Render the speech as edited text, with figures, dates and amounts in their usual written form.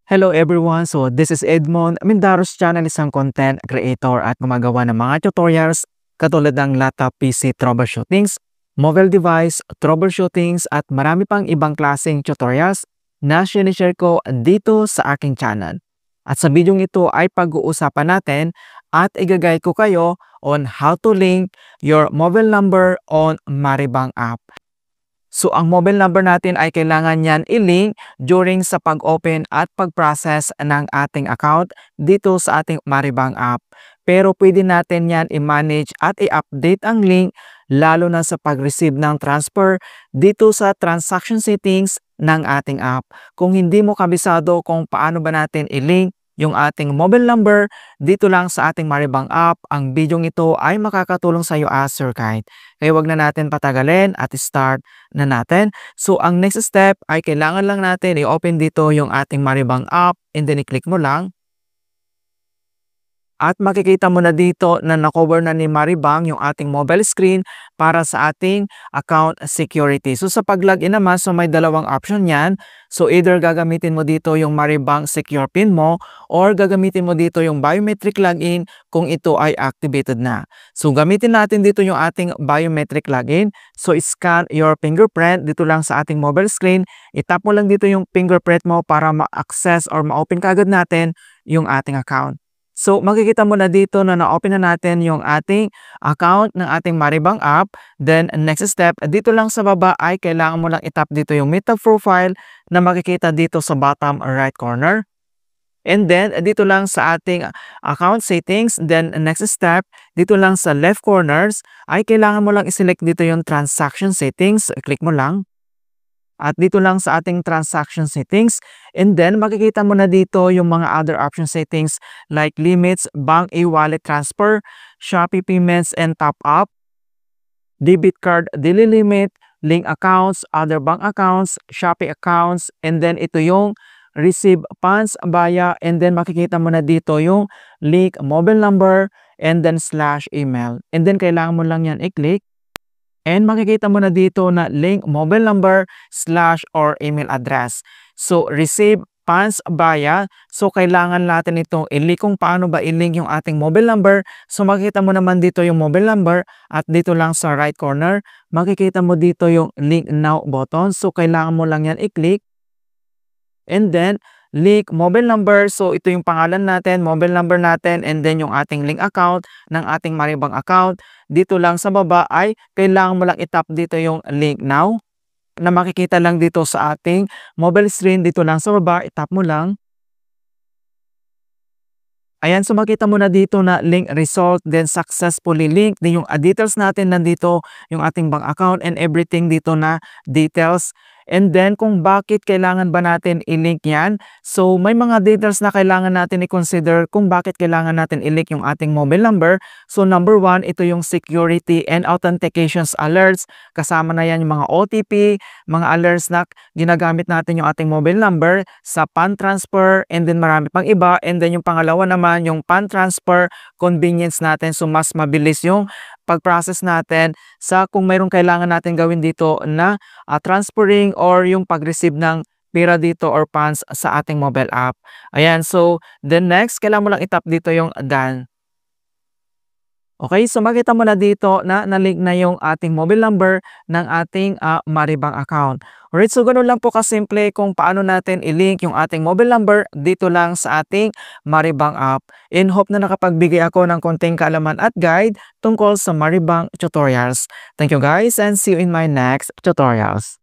Hello everyone! So this is Edmond Mindaros channel, isang content creator at gumagawa ng mga tutorials katulad ng laptop PC troubleshootings, mobile device troubleshootings at marami pang ibang klaseng tutorials na sinishare ko dito sa aking channel. At sa video ito ay pag-uusapan natin at igagay ko kayo on how to link your mobile number on Maribang app. So, ang mobile number natin ay kailangan yan i-link during sa pag-open at pag-process ng ating account dito sa ating Maribang app. Pero pwede natin yan i-manage at i-update ang link lalo na sa pag-receive ng transfer dito sa transaction settings ng ating app. Kung hindi mo kabisado kung paano ba natin i-link yung ating mobile number dito lang sa ating Maribang app, ang video ito ay makakatulong sa iyo as Sir Kite. Kaya wag na natin patagalin at start na natin. So ang next step ay kailangan lang natin i-open dito yung ating Maribang app and then i-click mo lang. At makikita mo na dito na na-cover na ni Maribang yung ating mobile screen para sa ating account security. So sa pag-login naman, so may dalawang option yan. So either gagamitin mo dito yung Maribang secure pin mo or gagamitin mo dito yung biometric login kung ito ay activated na. So gamitin natin dito yung ating biometric login. So scan your fingerprint dito lang sa ating mobile screen. I-tap mo lang dito yung fingerprint mo para ma-access or ma-open kaagad natin yung ating account. So, makikita mo na dito na na-open na natin yung ating account ng ating Maribang app. Then, next step, dito lang sa baba ay kailangan mo lang itap dito yung meta profile na makikita dito sa bottom right corner. And then, dito lang sa ating account settings. Then, next step, dito lang sa left corners ay kailangan mo lang iselect dito yung transaction settings. Click mo lang. At dito lang sa ating transaction settings. And then, makikita mo na dito yung mga other option settings like limits, bank e-wallet transfer, Shopee payments and top-up, debit card daily limit, link accounts, other bank accounts, Shopee accounts, and then ito yung receive funds via, and then makikita mo na dito yung link mobile number, and then /email. And then, kailangan mo lang yan i-click. And makikita mo na dito na link mobile number / or email address. So, receive funds via. So, kailangan natin itong i-link kung paano ba i-link yung ating mobile number. So, makikita mo naman dito yung mobile number at dito lang sa right corner, makikita mo dito yung link now button. So, kailangan mo lang yan i-click. And then, link mobile number. So, ito yung pangalan natin, mobile number natin, and then yung ating link account ng ating Maribang account. Dito lang sa baba ay kailangan mo lang itap dito yung link now na makikita lang dito sa ating mobile screen. Dito lang sa baba, itap mo lang. Ayan, so makita mo na dito na link result, then successfully linked. Then yung details natin nandito, yung ating bank account and everything dito na details. And then, kung bakit kailangan ba natin i-link yan? So, may mga details na kailangan natin i-consider kung bakit kailangan natin i-link yung ating mobile number. So, number 1, ito yung security and authentications alerts. Kasama na yan yung mga OTP, mga alerts na ginagamit natin yung ating mobile number sa PAN transfer, and then marami pang iba. And then, yung pangalawa naman, yung PAN transfer convenience natin. So, mas mabilis yung pag-process natin sa kung mayroong kailangan natin gawin dito na transferring or yung pag-receive ng pera dito or funds sa ating mobile app. Ayan, so then next, kailangan mo lang itap dito yung done. Okay, so makita mo na dito na na-link na yung ating mobile number ng ating Maribang account. Alright, so ganoon lang po kasimple kung paano natin i-link yung ating mobile number dito lang sa ating Maribang app. And hope na nakapagbigay ako ng konting kaalaman at guide tungkol sa Maribang tutorials. Thank you guys and see you in my next tutorials.